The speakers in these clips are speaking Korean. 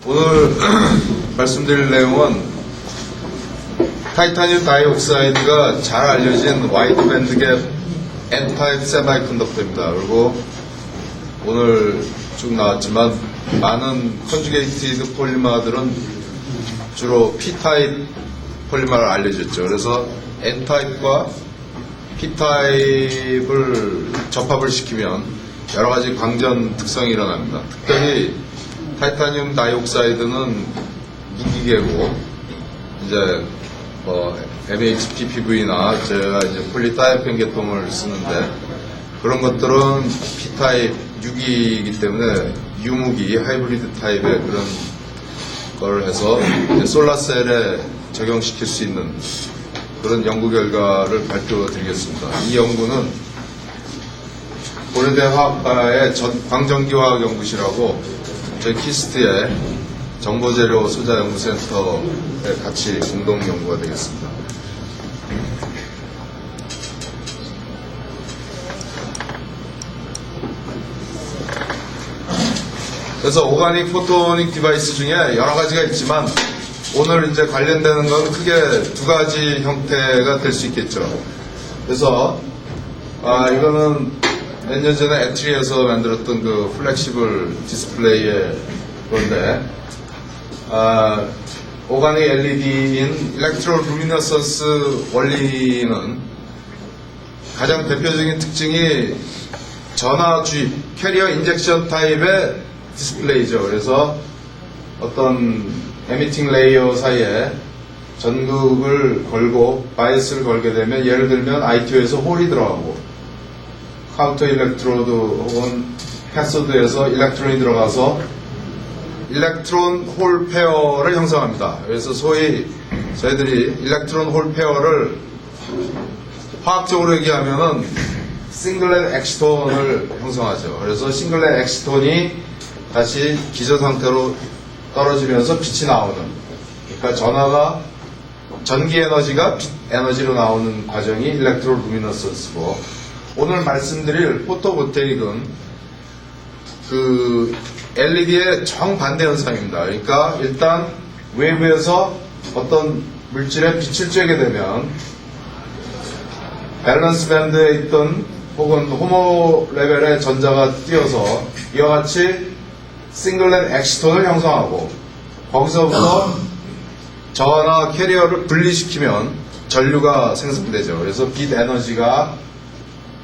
오늘 말씀드릴 내용은 타이타늄 다이옥사이드가 잘 알려진 와이드밴드갭 N타입 세미컨덕터입니다. 그리고 오늘 쭉 나왔지만 많은 컨주게이티드 폴리머들은 주로 P타입 폴리머를 알려졌죠. 그래서 N타입과 P타입을 접합을 시키면 여러가지 광전 특성이 일어납니다. 특별히 타이타늄 다이옥사이드는 무기계고 이제 MHPPV나 제가 이제 폴리다이오펜 계통을 쓰는데 그런 것들은 P타입 유기이기 때문에 유무기 하이브리드 타입의 그런 걸 해서 솔라셀에 적용시킬 수 있는 그런 연구 결과를 발표드리겠습니다. 이 연구는 고려대 화학과의 광전기화학연구실하고 저희 키스트의 정보재료 소자연구센터에 같이 공동 연구가 되겠습니다. 그래서 오가닉 포토닉 디바이스 중에 여러 가지가 있지만 오늘 이제 관련되는 건 크게 두 가지 형태가 될 수 있겠죠. 그래서 이거는 몇 년 전에 에트리에서 만들었던 그 플렉시블 디스플레이의 건데 오가닉 LED인 일렉트로 루미너선스 원리는 가장 대표적인 특징이 전화 주입, 캐리어 인젝션 타입의 디스플레이죠. 그래서 어떤 에미팅 레이어 사이에 전극을 걸고 바이스를 걸게 되면 예를 들면 I2에서 홀이 들어가고 카운터 일렉트로드 혹은 캐소드에서 일렉트론이 들어가서 일렉트론 홀 페어를 형성합니다. 그래서 소위 저희들이 일렉트론 홀 페어를 화학적으로 얘기하면은 싱글렛 엑시톤을 형성하죠. 그래서 싱글렛 엑시톤이 다시 기저 상태로 떨어지면서 빛이 나오는, 그러니까 전하가 전기 에너지가 빛 에너지로 나오는 과정이 일렉트로 루미너선스고, 오늘 말씀드릴 포토볼테익은 그 LED의 정반대 현상입니다. 그러니까 일단 외부에서 어떤 물질에 빛을 쬐게 되면 밸런스 밴드에 있던 혹은 호모 레벨의 전자가 뛰어서 이와 같이 싱글렛 엑시톤을 형성하고 거기서부터 저하나 캐리어를 분리시키면 전류가 생성되죠. 그래서 빛 에너지가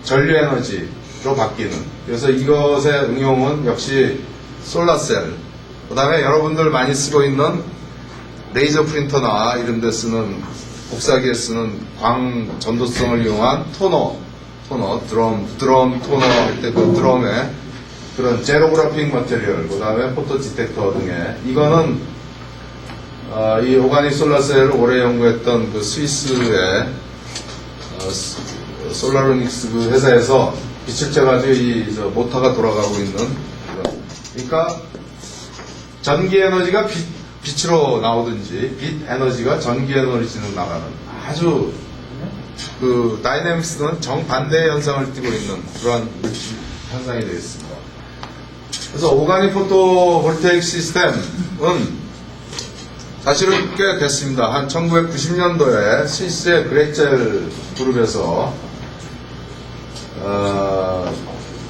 전류 에너지로 바뀌는, 그래서 이것의 응용은 역시 솔라셀, 그 다음에 여러분들 많이 쓰고 있는 레이저 프린터나 이런 데 쓰는 복사기에 쓰는 광 전도성을 이용한 토너, 드럼 토너 할 때 그 드럼에 그런 제로그래픽 머티리얼, 그 다음에 포토 디텍터 등의, 이거는 이 오가닉 솔라셀을 오래 연구했던 그 스위스의 솔라로닉스 그 회사에서 빛을 쬐가지고 이 모터가 돌아가고 있는 그런, 그러니까 전기 에너지가 빛으로 나오든지 빛 에너지가 전기 에너지로 나가는 아주 그 다이내믹스는 정반대의 현상을 띠고 있는 그러한 현상이 되겠습니다. 그래서 오가닉 포토볼테익 시스템은 사실은 꽤 됐습니다. 한 1990년도에 스위스의 그레첼 그룹에서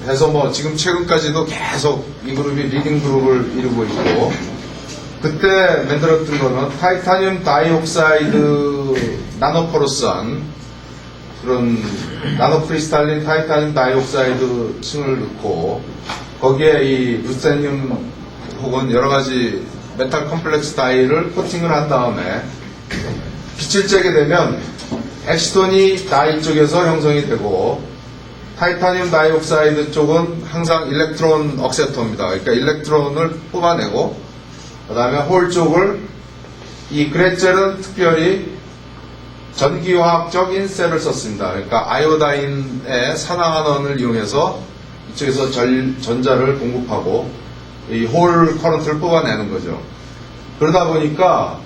해서 뭐 지금 최근까지도 계속 이 그룹이 리딩 그룹을 이루고 있고, 그때 만들었던 거는 타이타늄 다이옥사이드 나노포러스한 그런 나노크리스탈린 타이타늄 다이옥사이드 층을 넣고 거기에 이 루테늄 혹은 여러가지 메탈 컴플렉스 다이를 코팅을 한 다음에 빛을 쬐게 되면 엑시톤이 다이 쪽에서 형성이 되고 타이타늄 다이옥사이드 쪽은 항상 일렉트론 억세터입니다. 그러니까 일렉트론을 뽑아내고 그 다음에 홀 쪽을, 이 그레첼은 특별히 전기화학적 인셀을 썼습니다. 그러니까 아이오다인의 산화환원을 이용해서 이쪽에서 전자를 공급하고 이 홀 커런트를 뽑아내는 거죠. 그러다 보니까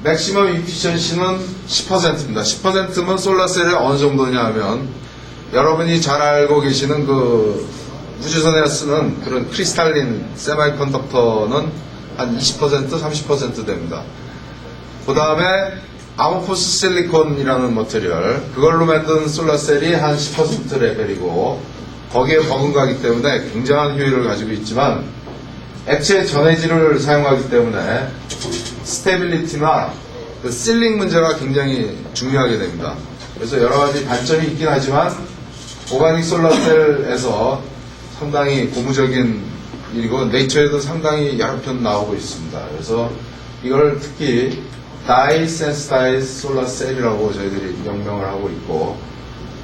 맥시멈 이피션시는 10%입니다. 10%면 솔라셀이 어느 정도냐 하면 여러분이 잘 알고 계시는 그 우주선에 쓰는 그런 크리스탈린 세미컨덕터는 한 20%, 30% 됩니다. 그 다음에 아모포스 실리콘이라는 머티리얼, 그걸로 만든 솔라셀이 한 10% 레벨이고, 거기에 버금가기 때문에 굉장한 효율을 가지고 있지만, 액체 전해질을 사용하기 때문에 스테빌리티나 그 실링 문제가 굉장히 중요하게 됩니다. 그래서 여러 가지 단점이 있긴 하지만 오가닉 솔라셀에서 상당히 고무적인 일이고 네이처에도 상당히 여러 편 나오고 있습니다. 그래서 이걸 특히 다이 센스타이즈 솔라셀이라고 저희들이 명명을 하고 있고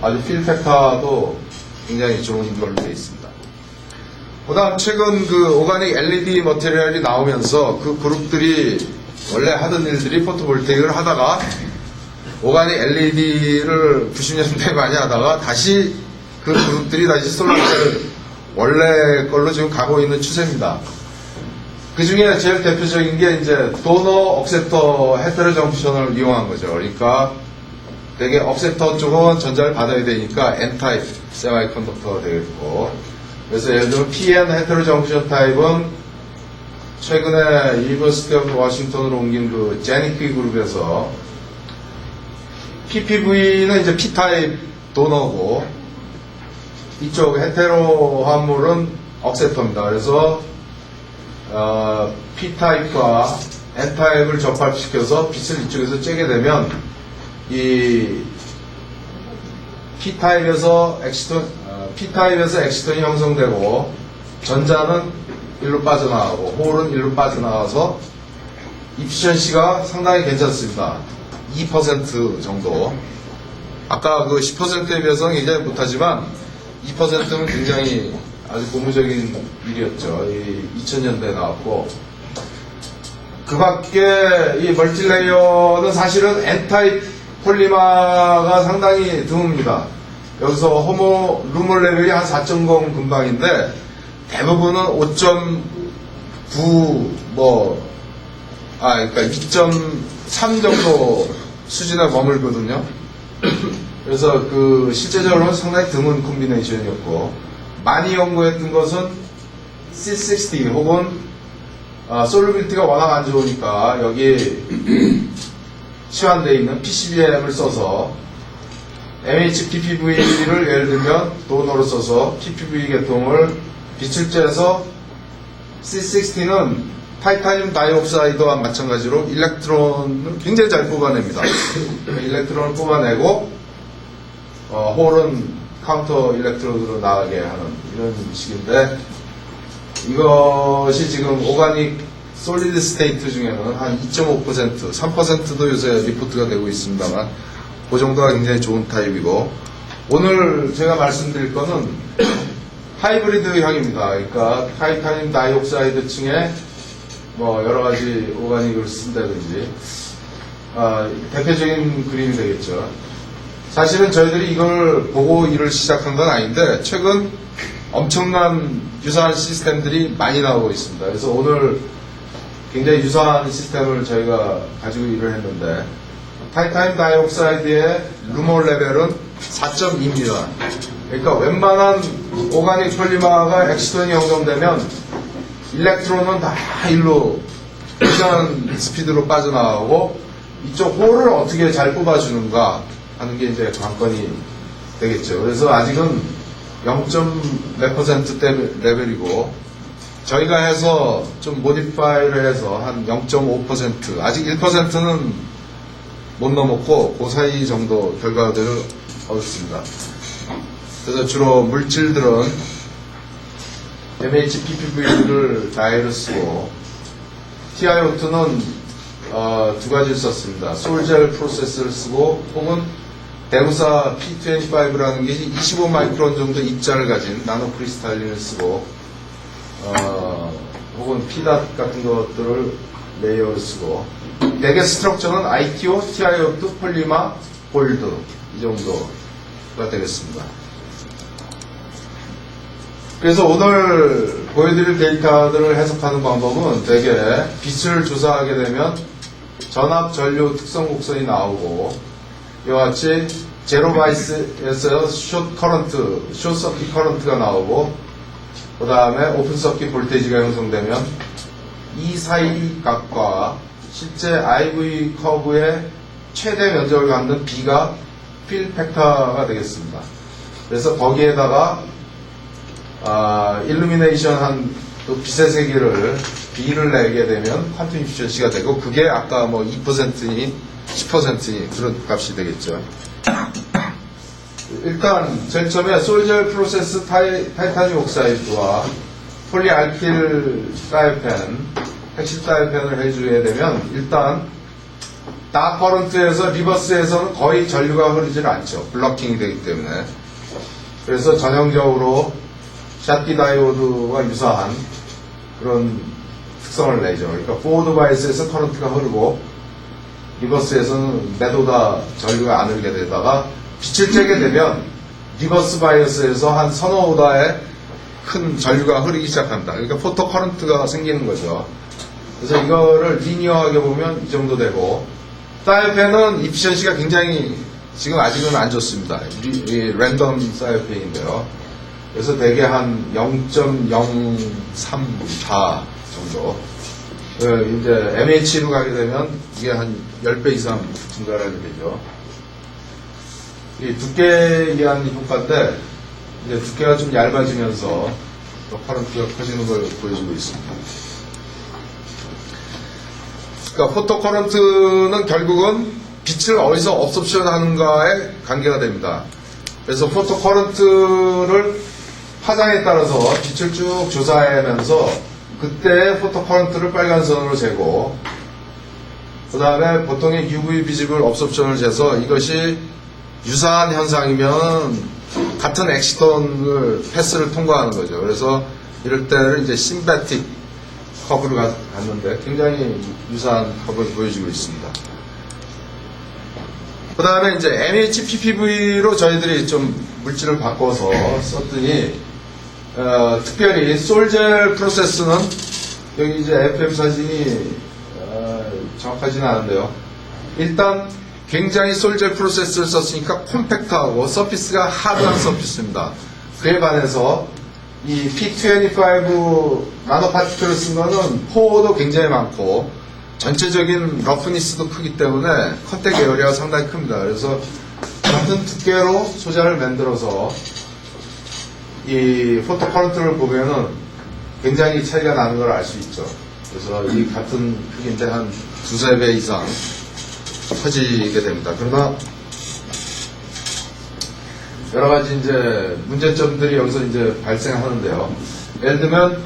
아주 필 팩터도 굉장히 좋은 걸로 되어 있습니다. 그 다음 최근 그 오가닉 LED 머티리얼이 나오면서 그 그룹들이 원래 하던 일들이 포토볼테이크를 하다가 오가닉 LED를 90년대에 많이 하다가 다시 그 그룹들이 다시 솔라셀 원래 걸로 지금 가고 있는 추세입니다. 그 중에 제일 대표적인 게 이제 도너 억셉터 헤테로 정션을 이용한 거죠. 그러니까 되게 억셉터 쪽은 전자를 받아야 되니까 N-타입 세마이컨덕터가 되겠고, 그래서 예를 들면 PN 헤테로 정션 타입은 최근에 유니버시티 오브 워싱턴으로 옮긴 그 제니키 그룹에서 PPV는 이제 P타입 도너고 이쪽 헤테로 화물은 억셉터입니다. 그래서 P타입과 N타입을 접합시켜서 빛을 이쪽에서 쬐게 되면 이 P타입에서 엑시톤이 형성되고 전자는 일로 빠져나가고 홀은 일로 빠져나가서 이피션시가 상당히 괜찮습니다. 2% 정도. 아까 그 10%에 비해서는 굉장히 못하지만 2%는 굉장히 아주 고무적인 일이었죠. 2000년대에 나왔고, 그 밖에 이 멀티레이어는 사실은 N타입 폴리마가 상당히 드뭅니다. 여기서 호모 루몰 레벨이 한 4.0 근방인데 대부분은 5.9 그러니까 2.3 정도 수준에 머물거든요. 그래서 그 실제적으로는 상당히 드문 콤비네이션이었고, 많이 연구했던 것은 C60 혹은 솔루빌티가 워낙 안 좋으니까 여기 치환되어 있는 PCBM을 써서 MHPPV를 예를 들면 도너로 써서 PPV 계통을 빛을 쬐서 C60는 타이타늄 다이옥사이드와 마찬가지로 일렉트론을 굉장히 잘 뽑아냅니다. 일렉트론을 뽑아내고 홀은 카운터 일렉트로드로 나가게 하는 이런 식인데, 이것이 지금 오가닉 솔리드 스테이트 중에는 한 2.5%, 3%도 요새 리포트가 되고 있습니다만 그 정도가 굉장히 좋은 타입이고, 오늘 제가 말씀드릴 거는 하이브리드형입니다. 그러니까 타이타늄 다이옥사이드 층에 여러 가지 오가닉을 쓴다든지 대표적인 그림이 되겠죠. 사실은 저희들이 이걸 보고 일을 시작한 건 아닌데 최근 엄청난 유사한 시스템들이 많이 나오고 있습니다. 그래서 오늘 굉장히 유사한 시스템을 저희가 가지고 일을 했는데, 타이타늄 다이옥사이드의 루몰 레벨은 4.2입니다. 그러니까 웬만한 오가닉 폴리마가 엑시톤이 형성되면 일렉트론은 다 일로 굉장한 스피드로 빠져나가고, 이쪽 홀을 어떻게 잘 뽑아주는가 하는 게 이제 관건이 되겠죠. 그래서 아직은 0.몇% 레벨이고, 저희가 해서 좀 모디파이를 해서 한 0.5%, 아직 1%는 못 넘었고 그 사이 정도 결과들을 얻었습니다. 그래서 주로 물질들은 MHPPV를 다이를 쓰고, TiO2는 두 가지를 썼습니다. 솔젤 프로세스를 쓰고, 혹은 대구사 P25라는 게 25 마이크론 정도 입자를 가진 나노 크리스탈린을 쓰고, 혹은 P닷 같은 것들을 레이어를 쓰고, 대개 스트럭처는 ITO, TiO2, 폴리마, 골드 이 정도가 되겠습니다. 그래서 오늘 보여드릴 데이터들을 해석하는 방법은 대개 빛을 조사하게 되면 전압 전류 특성 곡선이 나오고, 이와 같이 제로 바이스에서 숏 서킷 커런트가 나오고, 그 다음에 오픈 서킷 볼테이지가 형성되면 이 사이 값과 실제 IV 커브의 최대 면적을 갖는 B가 필 팩터가 되겠습니다. 그래서 거기에다가 일루미네이션 한 또 빛의 세기를 B를 내게 되면 퀀텀 이피션시가 되고, 그게 아까 뭐 2%니 10%니 그런 값이 되겠죠. 일단 제일 처음에 솔젤 프로세스 타이타늄 옥사이드와 폴리알킬 사이펜, 핵실 사이펜을 해줘야 되면, 일단 다커런트에서 리버스에서는 거의 전류가 흐르질 않죠. 블러킹이 되기 때문에. 그래서 전형적으로 샷기 다이오드와 유사한 그런 특성을 내죠. 그러니까 포워드 바이스에서 커런트가 흐르고 리버스에서는 매도다 전류가 안 흐르게 되다가 빛을 쬐게 되면 리버스 바이어스에서 한 서너 오다의 큰 전류가 흐르기 시작합니다. 그러니까 포토 커런트가 생기는 거죠. 그래서 이거를 리니어하게 보면 이 정도 되고, 사이펜은 이피션시가 굉장히 지금 아직은 안 좋습니다. 랜덤 사이펜인데요. 그래서 대개 한 0.034 정도. 이제 MH로 가게 되면 이게 한 10배 이상 증가를 하게 되죠. 이 두께에 의한 효과인데, 이제 두께가 좀 얇아지면서 커런트가 커지는 걸 보여주고 있습니다. 그러니까 포토 커런트는 결국은 빛을 어디서 업소션 하는가에 관계가 됩니다. 그래서 포토 커런트를 파장에 따라서 빛을 쭉 조사하면서 그때 포토 커런트를 빨간 선으로 재고, 그 다음에 보통의 UV 비지블 업소션을 재서 이것이 유사한 현상이면 같은 엑시톤을 패스를 통과하는 거죠. 그래서 이럴 때는 이제 심베틱 커브를 갖는데 굉장히 유사한 커브를 보여주고 있습니다. 그 다음에 이제 MHPPV로 저희들이 좀 물질을 바꿔서 썼더니, 특별히 솔젤 프로세스는, 여기 이제 FF 사진이 정확하지는 않은데요. 일단 굉장히 솔젤 프로세스를 썼으니까 콤팩트하고 서피스가 하드한 서피스입니다. 그에 반해서 이 P25 나노 파티클을 쓴 거는 포도 굉장히 많고 전체적인 러프니스도 크기 때문에 컨택 에어리아가 상당히 큽니다. 그래서 같은 두께로 소자를 만들어서 이 포토 커런트를 보면은 굉장히 차이가 나는 걸 알 수 있죠. 그래서 이 같은 크기인데 한 두세 배 이상 커지게 됩니다. 그러나 여러 가지 이제 문제점들이 여기서 이제 발생하는데요. 예를 들면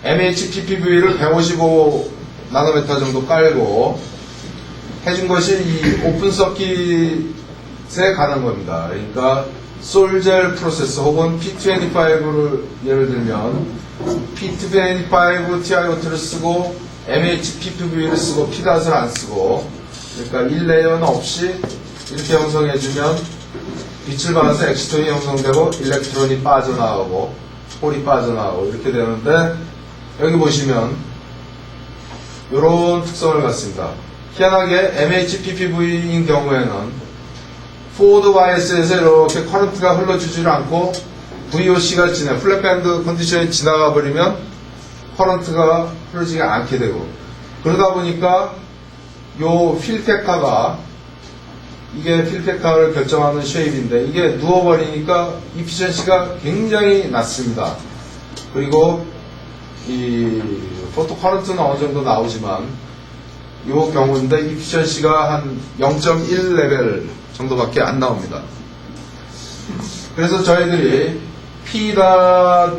MHPPV를 155 나노메타 정도 깔고 해준 것이 이 오픈 서킷에 가는 겁니다. 그러니까 솔젤 프로세서 혹은 P25를 예를 들면 P25 TiO2를 쓰고 MHPPV를 쓰고 P닷을 안 쓰고, 그러니까 1레이어는 없이 이렇게 형성해주면 빛을 받아서 엑시톤이 형성되고 일렉트론이 빠져나가고 홀이 빠져나가고 이렇게 되는데, 여기 보시면 이런 특성을 갖습니다. 희한하게 MHPPV인 경우에는 포워드 바이스에서 이렇게 커런트가 흘러주지를 않고 VOC가 플랫밴드 컨디션이 지나가 버리면 커런트가 흐르지 않게 되고, 그러다 보니까 요 필팩터가, 이게 필팩터를 결정하는 쉐입인데 이게 누워버리니까 이피션시가 굉장히 낮습니다. 그리고 이 포토 커런트는 어느 정도 나오지만 요 경우인데 이피션시가 한 0.1 레벨 정도밖에 안 나옵니다. 그래서 저희들이 P닷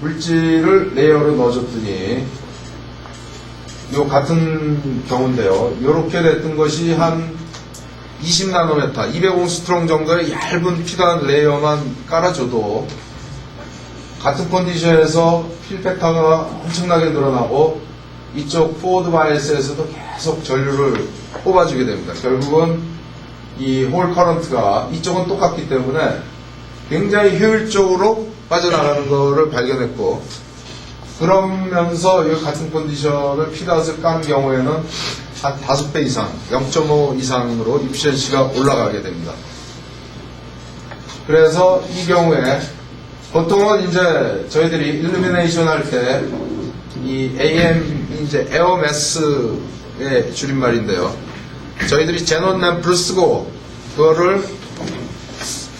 물질을 레이어로 넣어줬더니 요 같은 경우인데요. 요렇게 됐던 것이 한 20나노메타, 200옹스트롱 정도의 얇은 P닷 레이어만 깔아줘도 같은 컨디션에서 필팩터가 엄청나게 늘어나고 이쪽 포워드 바이스에서도 계속 전류를 뽑아주게 됩니다. 결국은 이 홀 커런트가 이쪽은 똑같기 때문에 굉장히 효율적으로 빠져나가는 것을 발견했고, 그러면서 이 같은 컨디션을 P닷을 깐 경우에는 한 5배 이상, 0.5 이상으로 이피션시가 올라가게 됩니다. 그래서 이 경우에 보통은 이제 저희들이 일루미네이션 할 때 이 AM 이제 에어매스의 줄임말인데요. 저희들이 제논 램프를 쓰고 그거를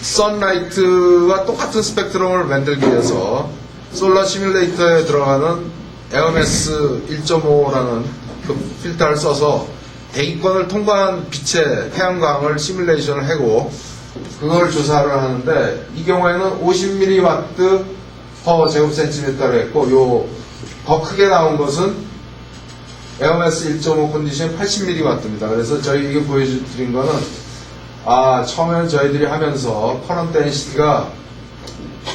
선라이트와 똑같은 스펙트럼을 만들기 위해서 솔라 시뮬레이터에 들어가는 에어매스 1.5라는 그 필터를 써서 대기권을 통과한 빛의 태양광을 시뮬레이션을 하고 그걸 조사를 하는데 이 경우에는 50mW per 제곱센티미터로 했고 요 더 크게 나온 것은 에어매스 1.5 컨디션 80mW입니다. 그래서 저희 이게 보여드린 거는 처음에는 저희들이 하면서 커런트 덴시티가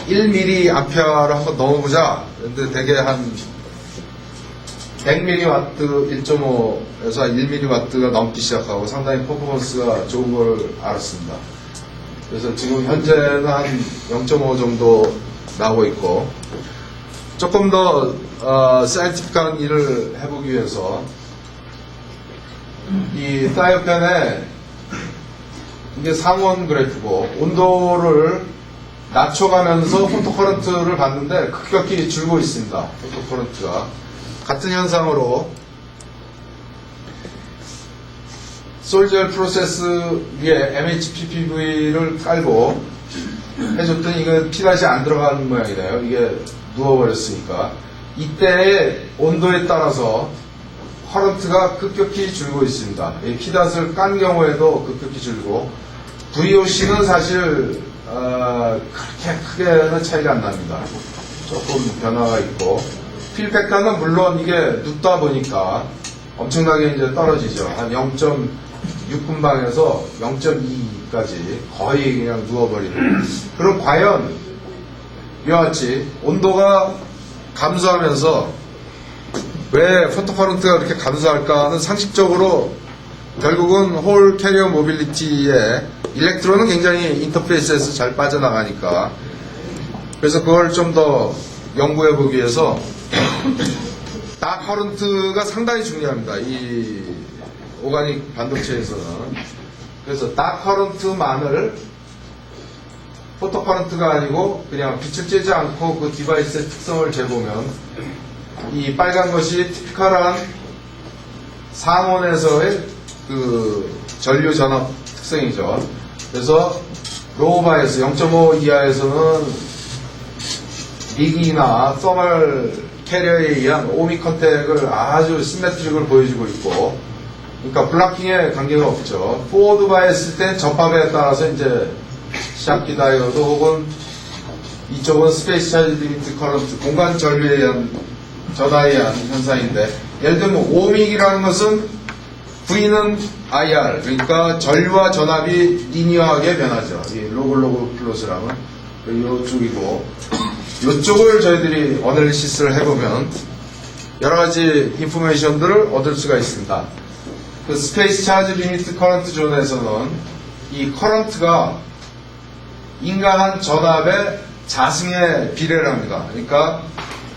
1mA를 한번 넣어보자. 근데 되게 한 100mW 1.5에서 1mW가 넘기 시작하고 상당히 퍼포먼스가 좋은 걸 알았습니다. 그래서 지금 현재는 한 0.5 정도 나오고 있고 조금 더 사이언티픽한 일을 해보기 위해서 이 다이어펜에 이게 상온 그래프고 온도를 낮춰가면서 포토커런트를 봤는데 급격히 줄고 있습니다. 포토커런트가 같은 현상으로 솔젤 프로세스 위에 MHPPV를 깔고 해줬더니 이거 P닷이 안 들어가는 모양이네요. 이게 누워버렸으니까 이때의 온도에 따라서 커런트가 급격히 줄고 있습니다. 이 P닷을 깐 경우에도 급격히 줄고 VOC는 사실 그렇게 크게는 차이가 안 납니다. 조금 변화가 있고 필팩터는 물론 이게 눕다 보니까 엄청나게 이제 떨어지죠. 한 0.6분방에서 0.2까지 거의 그냥 누워버리는. 그럼 과연 이와 같이 온도가 감소하면서 왜 포토커런트가 그렇게 감소할까는 상식적으로 결국은 홀 캐리어 모빌리티에 일렉트론은 굉장히 인터페이스에서 잘 빠져나가니까 그래서 그걸 좀 더 연구해 보기 위해서 딱 커런트가 상당히 중요합니다. 이 오가닉 반도체에서는. 그래서 딱 커런트만을 포토 커런트가 아니고 그냥 빛을 쬐지 않고 그 디바이스의 특성을 재보면 이 빨간 것이 티피컬한 상온에서의 그 전류 전압 특성이죠. 그래서 로우바에서 0.5 이하에서는 리기나 서멀 캐리어에 의한 오미 컨택을 아주 시메트릭을 보여주고 있고, 그러니까 블락킹에 관계가 없죠. 포워드 바이했을 땐 접합에 따라서 이제 샤키 다이오드 혹은 이쪽은 스페이스 차지 리미트 커런트, 공간 전류에 의한 전하에 의한 현상인데, 예를 들면 오믹이라는 것은 V는 IR, 그러니까 전류와 전압이 리니어하게 변하죠. 이 로그 플롯이라면 이쪽이고, 이쪽을 저희들이 어널리시스를 해보면 여러 가지 인포메이션들을 얻을 수가 있습니다. 그 스페이스 차지 리미트 커런트 존에서는 이 커런트가 인간한 전압의 자승에 비례를 합니다. 그러니까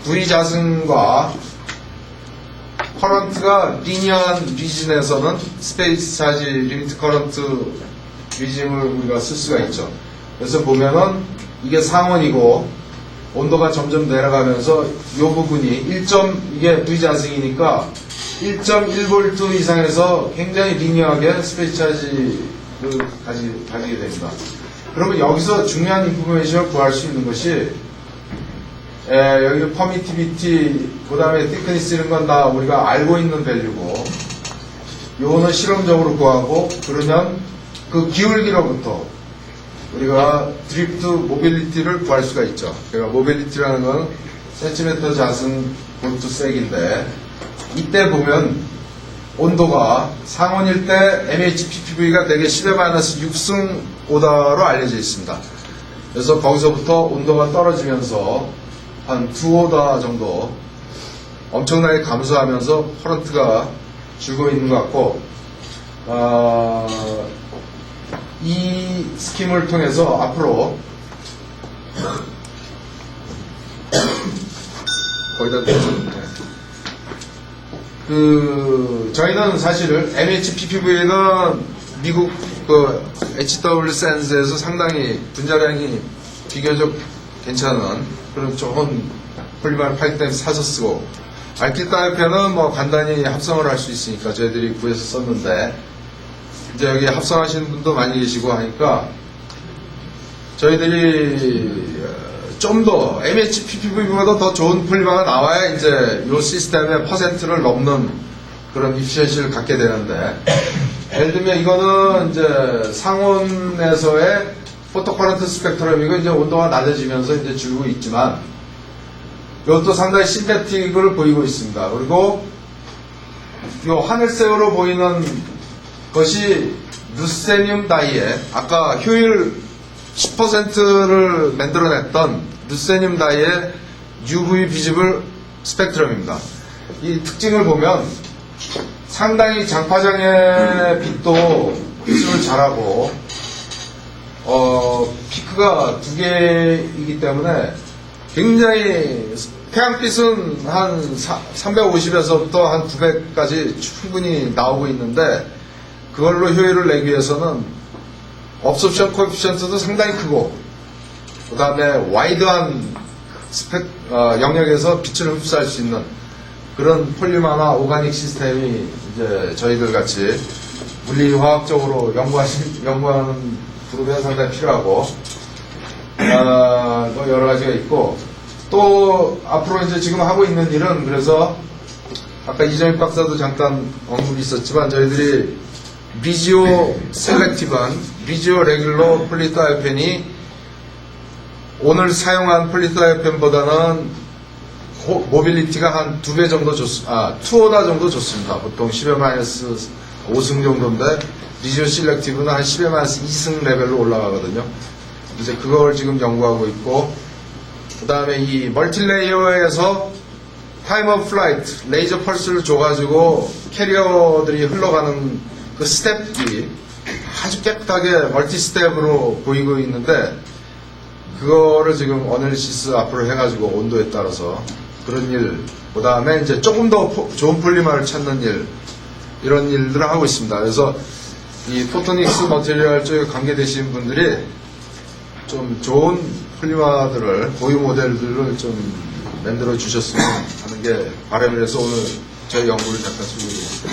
V 자승과 커런트가 리니어한 리진에서는 스페이스 차지 리미트 커런트 리진을 우리가 쓸 수가 있죠. 그래서 보면은 이게 상온이고 온도가 점점 내려가면서 이 부분이 이게 V 자승이니까 1.1V 이상에서 굉장히 리니어하게 스페이스 차지를 가지게 됩니다. 그러면 여기서 중요한 인포메이션을 구할 수 있는 것이 여기 퍼미티비티, 그 다음에 thickness 이런 건 다 우리가 알고 있는 밸류고, 요거는 실험적으로 구하고, 그러면 그 기울기로부터 우리가 드리프트 모빌리티를 구할 수가 있죠. 그러니까 모빌리티라는 건 센티미터 자승 볼트 색인데, 이때 보면 온도가 상온일 때 MHPPV가 대개 10-6승 오다로 알려져 있습니다. 그래서 거기서부터 온도가 떨어지면서 한 2오다 정도 엄청나게 감소하면서 커런트가 줄고 있는 것 같고, 이 스킴을 통해서 앞으로 거기다 대죠. 저희는 사실 MHPPV는 미국 HW 센스에서 상당히 분자량이 비교적 괜찮은 그런 좋은 폴리머 파이프 때문에 사서 쓰고, 알킬다이펜은 뭐 간단히 합성을 할 수 있으니까 저희들이 구해서 썼는데, 이제 여기 합성하시는 분도 많이 계시고 하니까 저희들이 좀 더 MHPPV보다 더 좋은 폴리머가 나와야 이제 이 시스템의 퍼센트를 넘는 그런 이피션시를 갖게 되는데, 예를 들면 이거는 이제 상온에서의 포토커런트 스펙트럼이고 이제 온도가 낮아지면서 이제 줄고 있지만, 이것도 상당히 신테틱을 보이고 있습니다. 그리고 이 하늘색으로 보이는 것이 루세늄 다이에, 아까 효율 10%를 만들어냈던 루세늄 다이의 UV 비지블 스펙트럼입니다. 이 특징을 보면 상당히 장파장의 빛도 흡수를 잘하고, 피크가 2개이기 때문에 굉장히 태양빛은 한 350에서부터 한 900까지 충분히 나오고 있는데, 그걸로 효율을 내기 위해서는 업소션 코에피션트도 상당히 크고, 그 다음에 와이드한 영역에서 빛을 흡수할 수 있는 그런 폴리머나 오가닉 시스템이 이제 저희들 같이 물리화학적으로 연구하는 그룹에 상당히 필요하고, 뭐 여러 가지가 있고, 또 앞으로 이제 지금 하고 있는 일은, 그래서 아까 이정희 박사도 잠깐 언급이 있었지만 저희들이 비지오 셀렉티브한 비지오 레귤러 폴리타이펜이 오늘 사용한 폴리타이펜보다는 모빌리티가 한 2배 정도 좋습니다. 2오다 정도 좋습니다. 보통 10의 마이너스 5승 정도인데, 비지오 셀렉티브는 한 10의 마이너스 2승 레벨로 올라가거든요. 이제 그걸 지금 연구하고 있고, 그 다음에 이 멀티레이어에서 타임 오브 플라이트, 레이저 펄스를 줘가지고 캐리어들이 흘러가는 그 스텝이 아주 깨끗하게 멀티 스텝으로 보이고 있는데, 그거를 지금 어널리시스 앞으로 해가지고 온도에 따라서 그런 일, 그 다음에 이제 조금 더 좋은 폴리머를 찾는 일, 이런 일들을 하고 있습니다. 그래서 이 포토닉스 머티리얼 쪽에 관계되신 분들이 좀 좋은 폴리머들을, 고유 모델들을 좀 만들어 주셨으면 하는 게 바람이라서 오늘 저희 연구를 잠깐 수고드립니다.